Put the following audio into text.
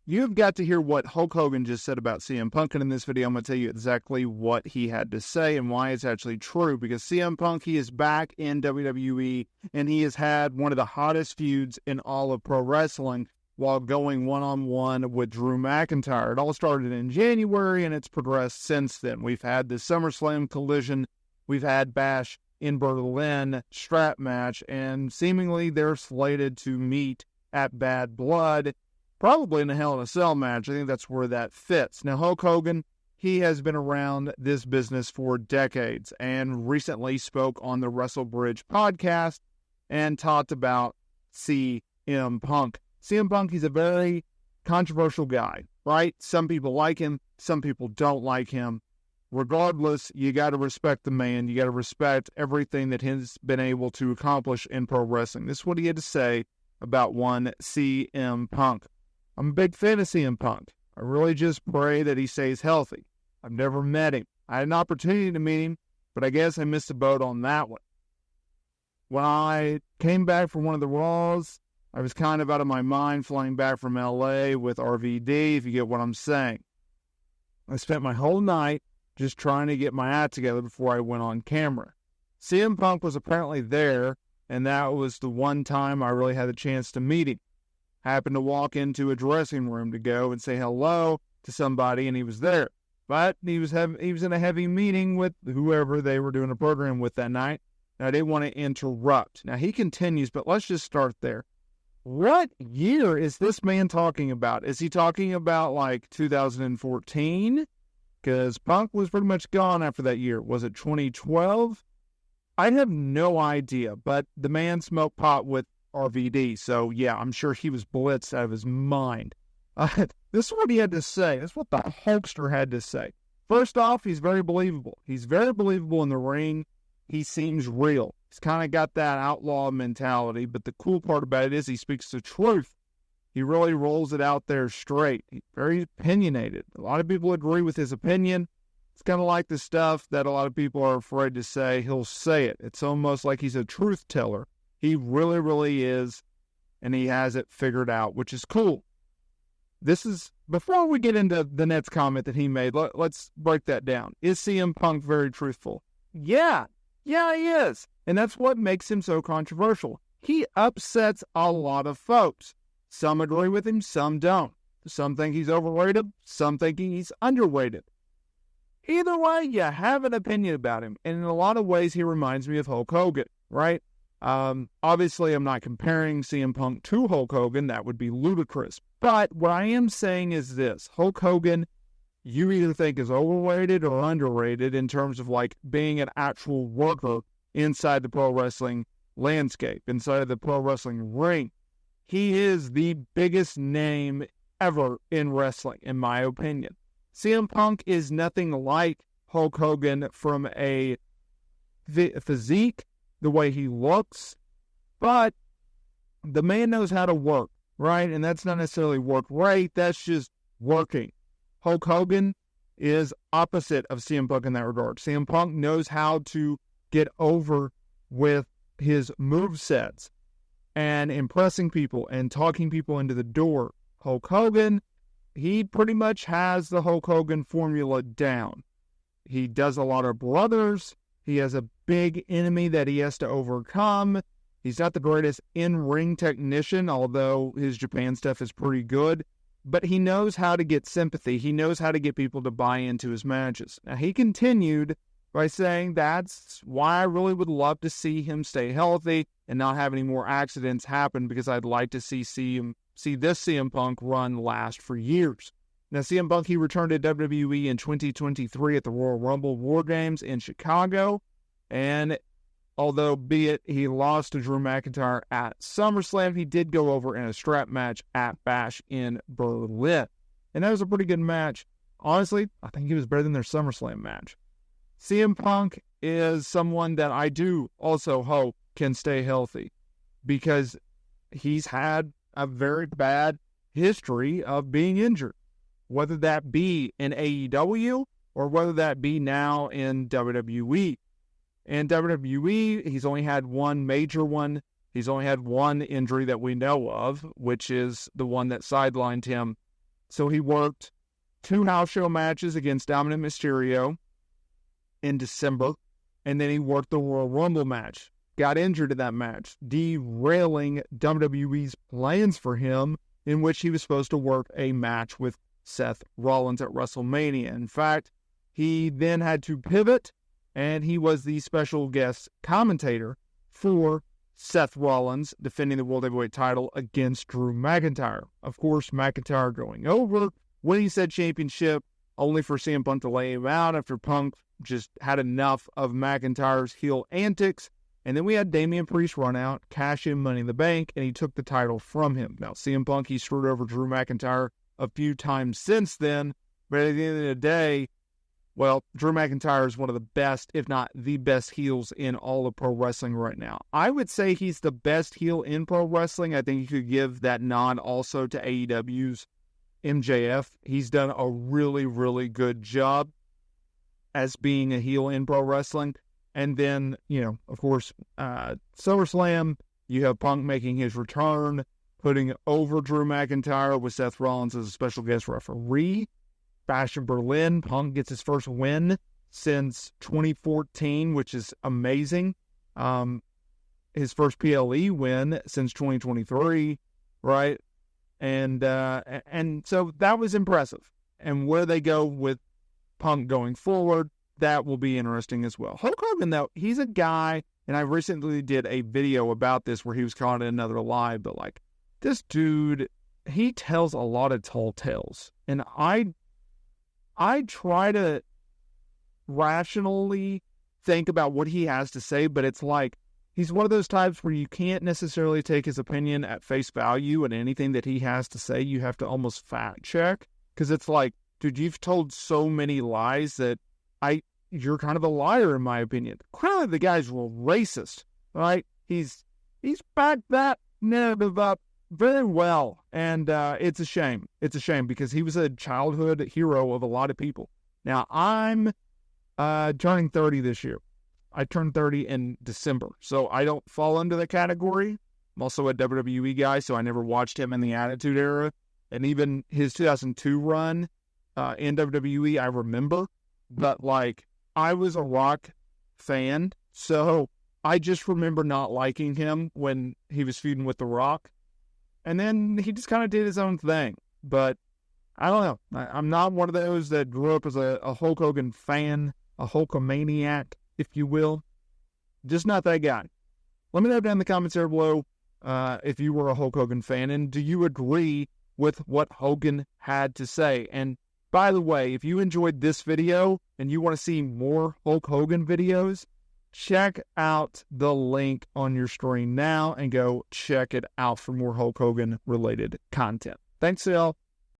You've got to hear what Hulk Hogan just said about CM Punk, and in this video I'm going to tell you exactly what he had to say and why it's actually true, because CM Punk, he is back in WWE, and he has had one of the hottest feuds in all of pro wrestling while going one-on-one with Drew McIntyre. It all started in January, and it's progressed since then. We've had the SummerSlam collision, we've had Bash in Berlin strap match, and seemingly they're slated to meet at Bad Blood, probably in a Hell in a Cell match. I think that's where that fits. Now, Hulk Hogan, he has been around this business for decades and recently spoke on the WrestleBridge podcast and talked about CM Punk. CM Punk, he's a very controversial guy, right? Some people like him, some people don't like him. Regardless, you got to respect the man. You got to respect everything that he's been able to accomplish in pro wrestling. This is what he had to say about one CM Punk. I'm a big fan of CM Punk. I really just pray that he stays healthy. I've never met him. I had an opportunity to meet him, but I guess I missed the boat on that one. When I came back from one of the Raws, I was kind of out of my mind flying back from LA with RVD, if you get what I'm saying. I spent my whole night just trying to get my act together before I went on camera. CM Punk was apparently there, and that was the one time I really had a chance to meet him. Happened to walk into a dressing room to go and say hello to somebody, and he was there. But he was in a heavy meeting with whoever they were doing a program with that night, and I didn't want to interrupt. Now, he continues, but let's just start there. What year is this man talking about? Is he talking about, like, 2014? Because Punk was pretty much gone after that year. Was it 2012? I have no idea, but the man smoked pot with RVD, so yeah, I'm sure he was blitzed out of his mind. This is what he had to say. This is what the Hulkster had to say. First off, he's very believable. He's very believable in the ring. He seems real. He's kind of got that outlaw mentality, but the cool part about it is he speaks the truth. He really rolls it out there straight. He's very opinionated. A lot of people agree with his opinion. It's kind of like the stuff that a lot of people are afraid to say. He'll say it. It's almost like he's a truth teller. He really, really is, and he has it figured out, which is cool. This is, before we get into the next comment that he made, let's break that down. Is CM Punk very truthful? Yeah, he is. And that's what makes him so controversial. He upsets a lot of folks. Some agree with him, some don't. Some think he's overrated, some think he's underrated. Either way, you have an opinion about him. And in a lot of ways, he reminds me of Hulk Hogan, right? Obviously, I'm not comparing CM Punk to Hulk Hogan. That would be ludicrous. But what I am saying is this. Hulk Hogan, you either think is overrated or underrated in terms of like being an actual worker inside the pro wrestling landscape, inside of the pro wrestling ring. He is the biggest name ever in wrestling, in my opinion. CM Punk is nothing like Hulk Hogan from a physique, the way he looks, but the man knows how to work, right? And that's not necessarily work right, that's just working. Hulk Hogan is opposite of CM Punk in that regard. CM Punk knows how to get over with his movesets and impressing people and talking people into the door. Hulk Hogan, he pretty much has the Hulk Hogan formula down. He does a lot of brothers. He has a big enemy that he has to overcome. He's not the greatest in-ring technician, although his Japan stuff is pretty good. But he knows how to get sympathy. He knows how to get people to buy into his matches. Now, he continued by saying that's why I really would love to see him stay healthy and not have any more accidents happen, because I'd like to see this CM Punk run last for years. Now, CM Punk, he returned to WWE in 2023 at the Royal Rumble War Games in Chicago. And although, be it he lost to Drew McIntyre at SummerSlam, he did go over in a strap match at Bash in Berlin. And that was a pretty good match. Honestly, I think he was better than their SummerSlam match. CM Punk is someone that I do also hope can stay healthy, because he's had a very bad history of being injured, whether that be in AEW or whether that be now in WWE. In WWE, he's only had one major one. He's only had one injury that we know of, which is the one that sidelined him So he worked 2 house show matches against Dominic Mysterio in December, and then he worked the Royal Rumble match. Got injured in that match, derailing WWE's plans for him, in which he was supposed to work a match with Seth Rollins at WrestleMania. In fact, he then had to pivot, and he was the special guest commentator for Seth Rollins defending the World Heavyweight title against Drew McIntyre. Of course, McIntyre going over, winning said championship, only for CM Punk to lay him out after Punk just had enough of McIntyre's heel antics. And then we had Damian Priest run out, cash in Money in the Bank, and he took the title from him. Now, CM Punk, he screwed over Drew McIntyre a few times since then, but at the end of the day, well, Drew McIntyre is one of the best, if not the best heels in all of pro wrestling right now. I would say he's the best heel in pro wrestling. I think you could give that nod also to AEW's MJF. He's done a really, really good job as being a heel in pro wrestling. And then, of course, SummerSlam, you have Punk making his return, putting over Drew McIntyre with Seth Rollins as a special guest referee. Bash in Berlin, Punk gets his first win since 2014, which is amazing. His first PLE win since 2023, right? And so that was impressive. And where they go with Punk going forward, that will be interesting as well. Hulk Hogan, though, he's a guy, and I recently did a video about this where he was calling it another lie, but this dude, he tells a lot of tall tales. And I try to rationally think about what he has to say, but it's he's one of those types where you can't necessarily take his opinion at face value, and anything that he has to say, you have to almost fact check. Because it's dude, you've told so many lies that you're kind of a liar in my opinion. Clearly the guy's racist, right? He's backed that narrative up very well, and it's a shame. It's a shame because he was a childhood hero of a lot of people. Now, I'm turning 30 this year. I turned 30 in December, so I don't fall into the category. I'm also a WWE guy, so I never watched him in the Attitude Era, and even his 2002 run in WWE, I remember. But I was a Rock fan, so I just remember not liking him when he was feuding with The Rock. And then he just kind of did his own thing. But I don't know. I'm not one of those that grew up as a Hulk Hogan fan, a Hulkamaniac, if you will. Just not that guy. Let me know down in the comments there below if you were a Hulk Hogan fan, and do you agree with what Hogan had to say? And by the way, if you enjoyed this video and you want to see more Hulk Hogan videos, check out the link on your screen now and go check it out for more Hulk Hogan related content. Thanks, y'all.